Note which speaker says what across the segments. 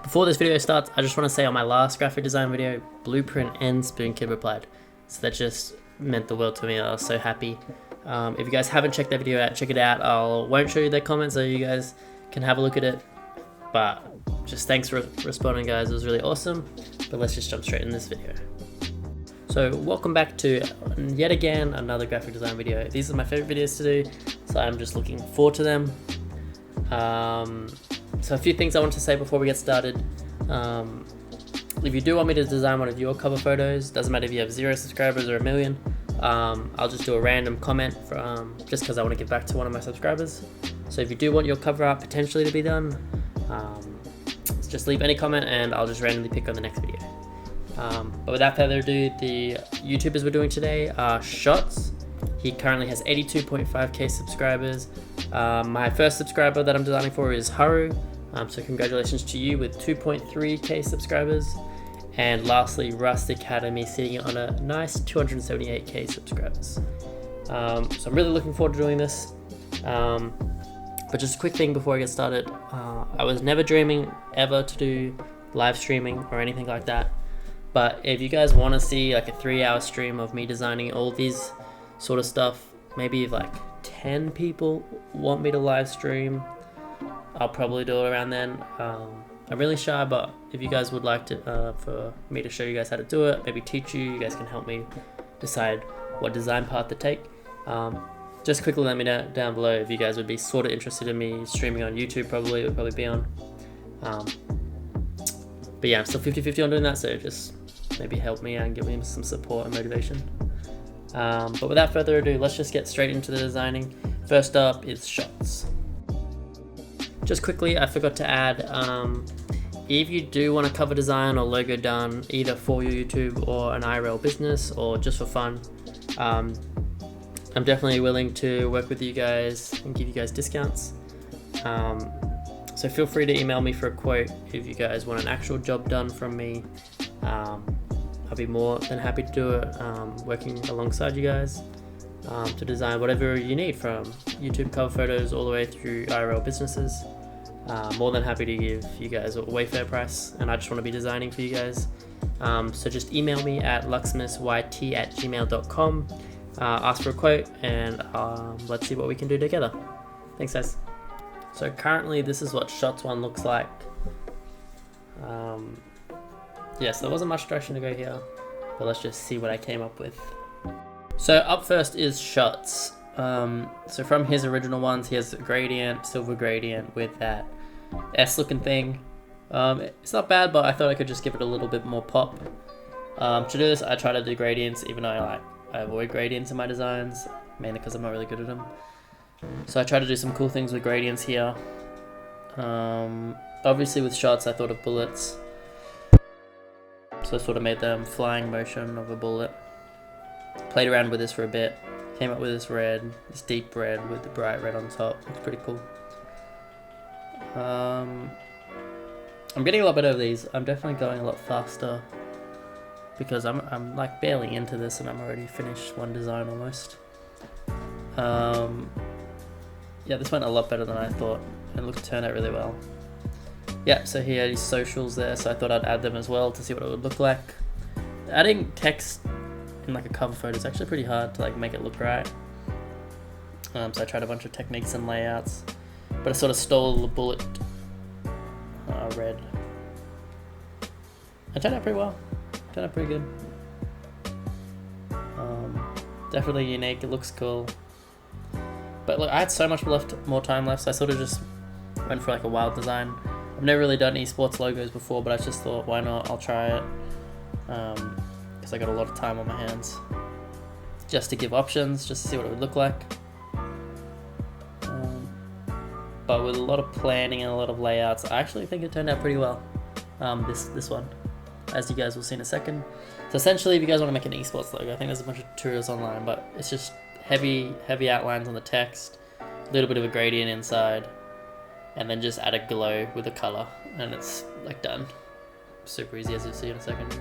Speaker 1: Before this video starts, I just want to say on my last graphic design video, Blueprint and Spoon Kid replied. So that just meant the world to me. I was so happy. If you guys haven't checked that video out, check it out. Won't show you their comments so you guys can have a look at it. But just thanks for responding, guys. It was really awesome. But let's just jump straight in this video. So welcome back to yet again another graphic design video. These are my favorite videos to do, so I'm just looking forward to them. So a few things I want to say before we get started. If you do want me to design one of your cover photos, doesn't matter if you have 0 subscribers or 1 million, I'll just do a random comment just because I want to give back to one of my subscribers. So if you do want your cover art potentially to be done, just leave any comment and I'll just randomly pick on the next video. But without further ado, the YouTubers we're doing today are Shots. He currently has 82.5k subscribers. My first subscriber that I'm designing for is Haru. So congratulations to you with 2.3k subscribers. And lastly, Rust Academy sitting on a nice 278k subscribers. So I'm really looking forward to doing this. But just a quick thing before I get started. I was never dreaming ever to do live streaming or anything like that. But if you guys want to see like a 3-hour stream of me designing all these sort of stuff, maybe if like 10 people want me to live stream, I'll probably do it around then. I'm really shy, but if you guys would like to for me to show you guys how to do it, maybe teach you, you guys can help me decide what design path to take. Just quickly let me know down below if you guys would be sort of interested in me streaming on YouTube. Probably it would probably be on. But yeah, I'm still 50-50 on doing that, so just maybe help me out and give me some support and motivation. But without further ado, let's just get straight into the designing. First up is Shots. Just quickly, I forgot to add, if you do want a cover design or logo done either for your YouTube or an IRL business or just for fun, I'm definitely willing to work with you guys and give you guys discounts. So feel free to email me for a quote if you guys want an actual job done from me. I'll be more than happy to do it, working alongside you guys to design whatever you need, from YouTube cover photos all the way through IRL businesses. More than happy to give you guys a way fair price, and I just want to be designing for you guys. So just email me at LuximusYT@gmail.com, ask for a quote, and let's see what we can do together. Thanks, guys. So currently this is what Shots 1 looks like. Yes, there wasn't much direction to go here, but let's just see what I came up with. So up first is Shots. So from his original ones, he has a gradient, silver gradient with that S looking thing. It's not bad, but I thought I could just give it a little bit more pop. To do this, I try to do gradients, even though I avoid gradients in my designs, mainly because I'm not really good at them. So I try to do some cool things with gradients here. Obviously with Shots, I thought of bullets. So I sort of made them flying motion of a bullet. Played around with this for a bit. Came up with this red, this deep red with the bright red on top. Looks pretty cool. I'm getting a lot better at these. I'm definitely going a lot faster because I'm like barely into this and I'm already finished one design almost. Yeah, this went a lot better than I thought. It turned out really well. Yeah, so he had his socials there, so I thought I'd add them as well to see what it would look like. Adding text in like a cover photo is actually pretty hard to like make it look right. So I tried a bunch of techniques and layouts, but I sort of stole the bullet red. It turned out pretty well. Turned out pretty good. Definitely unique. It looks cool. But look, I had so much more time left, so I sort of just went for like a wild design. I've never really done esports logos before, but I just thought, why not? I'll try it. Because I got a lot of time on my hands. Just to give options, just to see what it would look like. But with a lot of planning and a lot of layouts, I actually think it turned out pretty well. This one, as you guys will see in a second. So essentially, if you guys want to make an esports logo, I think there's a bunch of tutorials online, but it's just heavy outlines on the text, a little bit of a gradient inside, and then just add a glow with a color, and it's like done. Super easy, as you'll see in a second.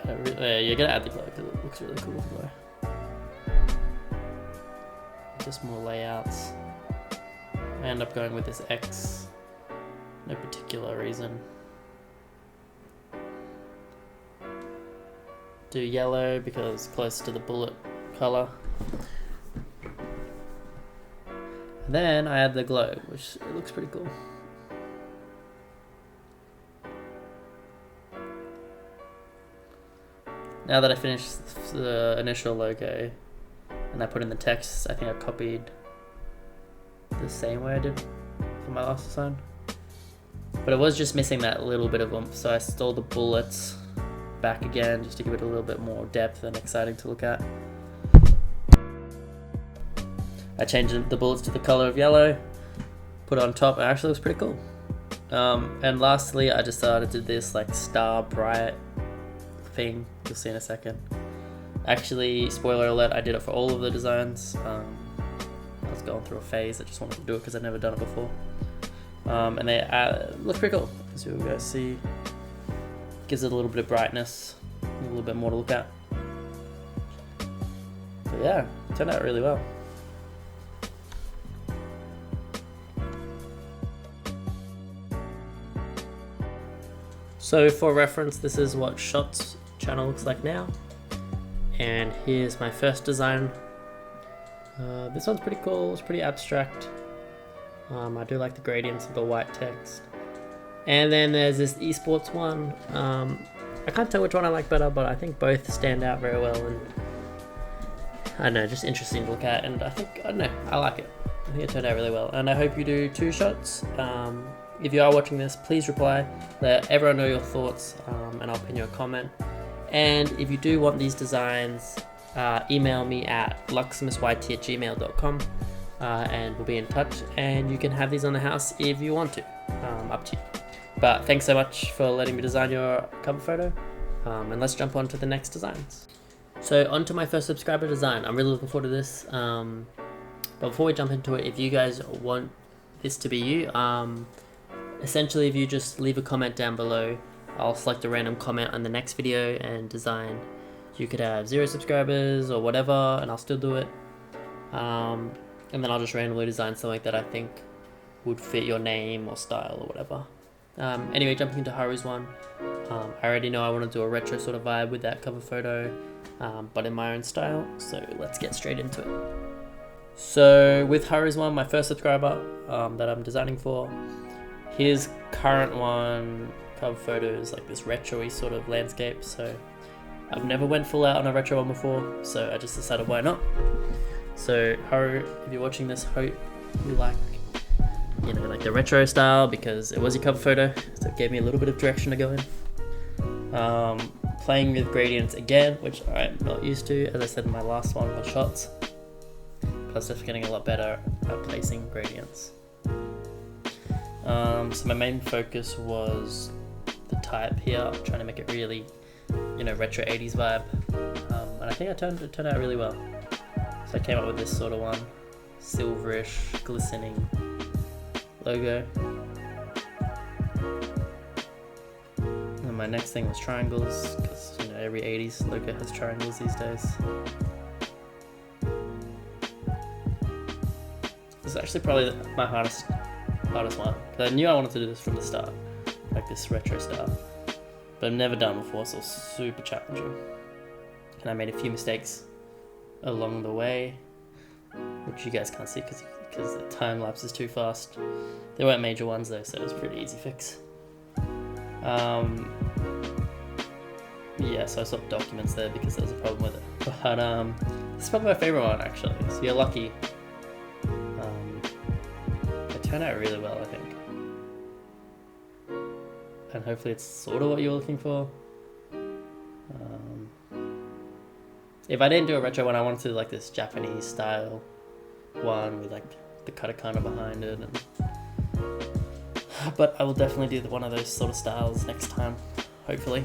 Speaker 1: You're gonna add the glow because it looks really cool with glow. Just more layouts. I end up going with this X no particular reason. Do yellow because close to the bullet color. And then I add the glow, which it looks pretty cool. Now that I finished the initial logo and I put in the text, I think I copied the same way I did for my last design. But it was just missing that little bit of oomph, so I stole the bullets back again just to give it a little bit more depth and exciting to look at. I changed the bullets to the color of yellow, put it on top, and it actually looks pretty cool. And lastly, I decided to do this like star bright thing. You'll see in a second. Actually, spoiler alert, I did it for all of the designs. I was going through a phase. I just wanted to do it because I'd never done it before. And they look pretty cool, as you'll guys see. Gives it a little bit of brightness, a little bit more to look at. But yeah, it turned out really well. So for reference, this is what Shot's channel looks like now. And here's my first design. This one's pretty cool, it's pretty abstract. I do like the gradients of the white text. And then there's this esports one. I can't tell which one I like better, but I think both stand out very well. And I don't know, just interesting to look at. And I don't know, I like it. I think it turned out really well. And I hope you do too, Shots. If you are watching this, please reply. Let everyone know your thoughts, and I'll pin you a comment. And if you do want these designs, email me at LuximusYT@gmail.com, and we'll be in touch. And you can have these on the house if you want to. Up to you. But thanks so much for letting me design your cover photo. And let's jump on to the next designs. So on to my first subscriber design. I'm really looking forward to this. But before we jump into it, if you guys want this to be you, essentially if you just leave a comment down below, I'll select a random comment on the next video and design. You could have 0 subscribers or whatever, and I'll still do it. And then I'll just randomly design something that I think would fit your name or style or whatever. Anyway, jumping into Haru's one. I already know I want to do a retro sort of vibe with that cover photo, but in my own style, so let's get straight into it. So with Haru's one, my first subscriber that I'm designing for, his current one cover photo is like this retro-y sort of landscape, so I've never went full out on a retro one before, so I just decided why not. So Haru, if you're watching this, hope you like, you know, like the retro style, because it was your cover photo, so it gave me a little bit of direction to go in. Playing with gradients again, which I'm not used to, as I said in my last one with Shots. Plus just getting a lot better at placing gradients. So my main focus was the type here, trying to make it really, you know, retro 80s vibe. And I think it turned out really well. So I came up with this sort of one, silverish, glistening logo. And my next thing was triangles, because you know every 80s logo has triangles these days. This is actually probably my hardest one, because I knew I wanted to do this from the start, like this retro style, but I've never done before, so super challenging. And I made a few mistakes along the way, which you guys can't see because the time lapse is too fast. They weren't major ones though, so it was a pretty easy fix. Yeah, so I swapped documents there because there was a problem with it. But this is probably my favorite one actually, so you're lucky. It turned out really well, I think. And hopefully it's sort of what you were looking for. If I didn't do a retro one, I wanted to do like this Japanese style one with like the katakana behind it. But I will definitely do one of those sort of styles next time, hopefully.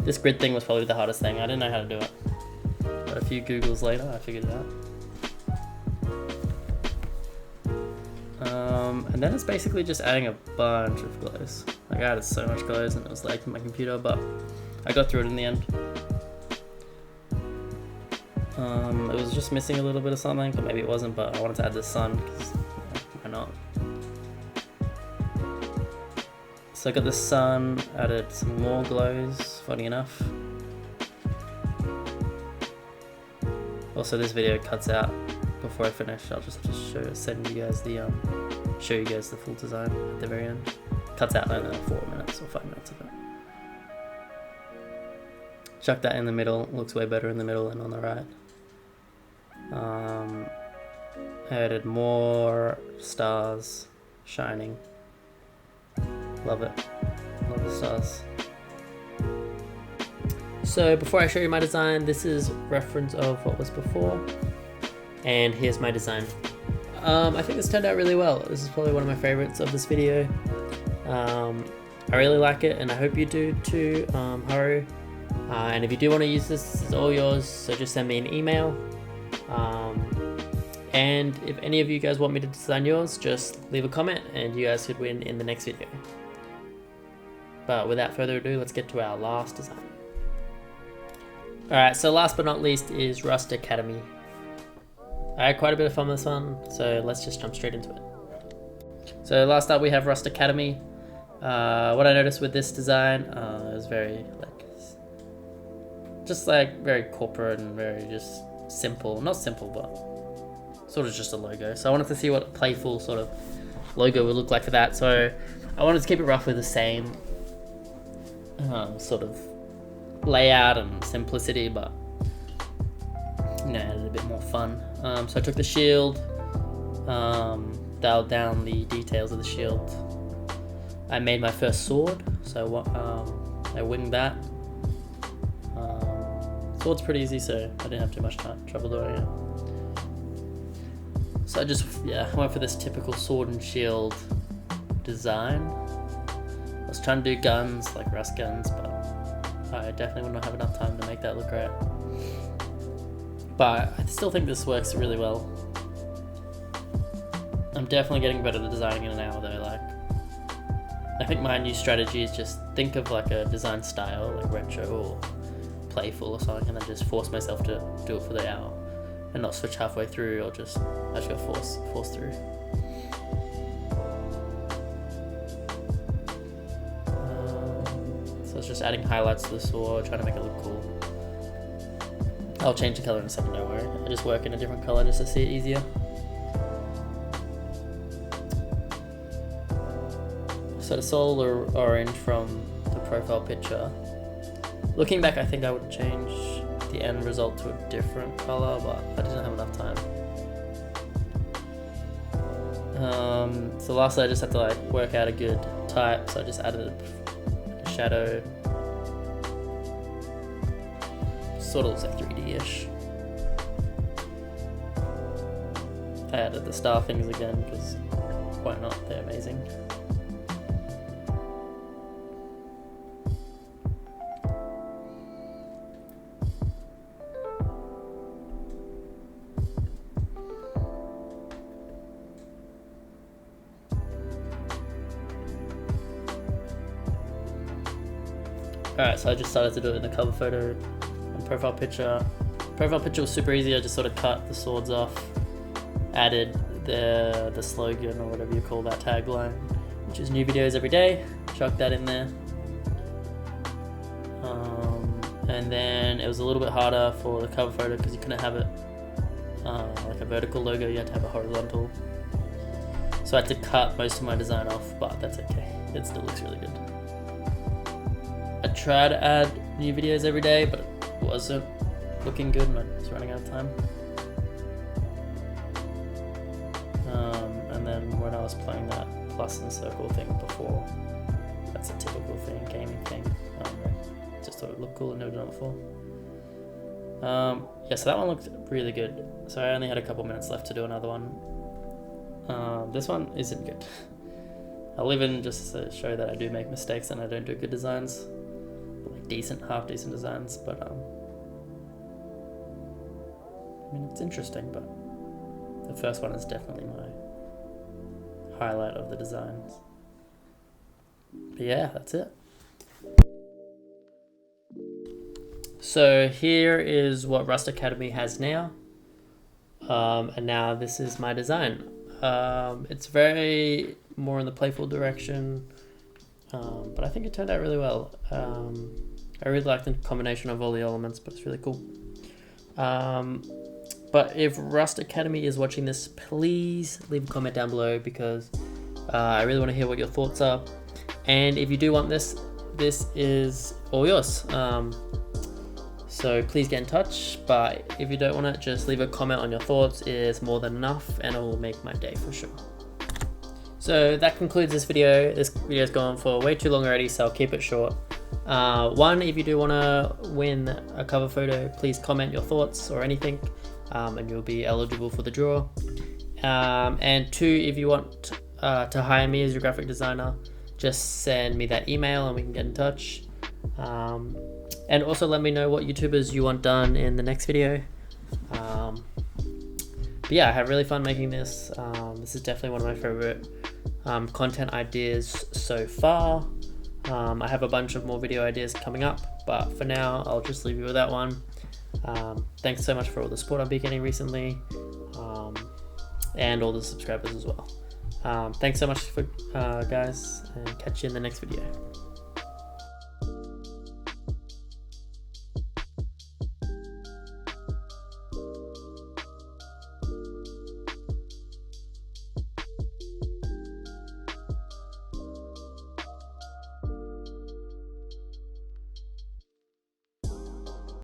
Speaker 1: This grid thing was probably the hardest thing. I didn't know how to do it. But a few Googles later, I figured it out. And then it's basically just adding a bunch of glows. Like I added so much glows and it was late in my computer, but I got through it in the end. It was just missing a little bit of something, but maybe it wasn't, but I wanted to add the sun, because why not? So I got the sun, added some more glows, funny enough. Also, this video cuts out before I finish. I'll just send you guys the show you guys the full design at the very end. Cuts out only like 4 minutes or 5 minutes of it. Chuck that in the middle. Looks way better in the middle than on the right. Added more stars shining. Love it. Love the stars. So before I show you my design, this is reference of what was before. And here's my design. I think this turned out really well. This is probably one of my favorites of this video. I really like it, and I hope you do too, Haru. And if you do want to use this is all yours, so just send me an email. And if any of you guys want me to design yours, just leave a comment and you guys could win in the next video. But without further ado, let's get to our last design. Alright, so last but not least is Rust Academy. I had quite a bit of fun with this one, so let's just jump straight into it. So last up we have Rust Academy. What I noticed with this design is very very corporate and very just simple. Not simple, but sort of just a logo. So I wanted to see what a Playful sort of logo would look like for that. So I wanted to keep it roughly the same sort of layout and simplicity, but added a bit more fun. So I took the shield, dialed down the details of the shield. I made my first sword, so I winged that. Sword's pretty easy, so I didn't have too much trouble doing it. So I just went for this typical sword and shield design. I was trying to do guns, like Rust guns, but I definitely would not have enough time to make that look right. But I still think this works really well. I'm definitely getting better at designing in an hour though. I think my new strategy is just think of like a design style, like retro or Playful or something, and then just force myself to do it for the hour and not switch halfway through or just actually force through. So it's just adding highlights to the sword, trying to make it look cool. I'll change the color in a second, don't worry. I just work in a different color just to see it easier. So the solar orange from the profile picture. Looking back, I think I would change the end result to a different color, but I didn't have enough time. So lastly, I just had to work out a good type, so I just added a shadow. Sort of looks like 3D-ish. I added the star things again, because why not? They're amazing. Alright, so I just started to do it in the cover photo and profile picture. Profile picture was super easy. I just sort of cut the swords off, added the slogan or whatever you call that tagline, which is new videos every day. Chucked that in there. And then it was a little bit harder for the cover photo because you couldn't have it like a vertical logo, you had to have a horizontal. So I had to cut most of my design off, but that's okay. It still looks really good. I try to add new videos every day, but it wasn't looking good and I was running out of time. And then when I was playing that plus and circle thing before, that's a typical thing, gaming thing. Just thought it looked cool and never done it before. Yeah, so that one looked really good. So I only had a couple minutes left to do another one. This one isn't good. I'll even just show that I do make mistakes and I don't do good designs. Half decent designs, but I mean, it's interesting, but the first one is definitely my highlight of the designs. But yeah, that's it. So here is what Rust Academy has now, and now this is my design. It's very more in the Playful direction. but I think it turned out really well. I really liked the combination of all the elements, but it's really cool. But if Rust Academy is watching this, please leave a comment down below, because I really want to hear what your thoughts are. And if you do want this is all yours. So please get in touch, but if you don't want it, just leave a comment on your thoughts. It is more than enough, and it will make my day for sure. So that concludes this video. This video has gone for way too long already, so I'll keep it short. One, if you do want to win a cover photo, please comment your thoughts or anything, and you'll be eligible for the draw. And two, if you want to hire me as your graphic designer, just send me that email and we can get in touch. And also let me know what YouTubers you want done in the next video. But yeah, I had really fun making this. This is definitely one of my favorite content ideas so far. I have a bunch of more video ideas coming up, but for now I'll just leave you with that one. Thanks so much for all the support I've been getting recently, and all the subscribers as well. Thanks so much for guys, and catch you in the next video.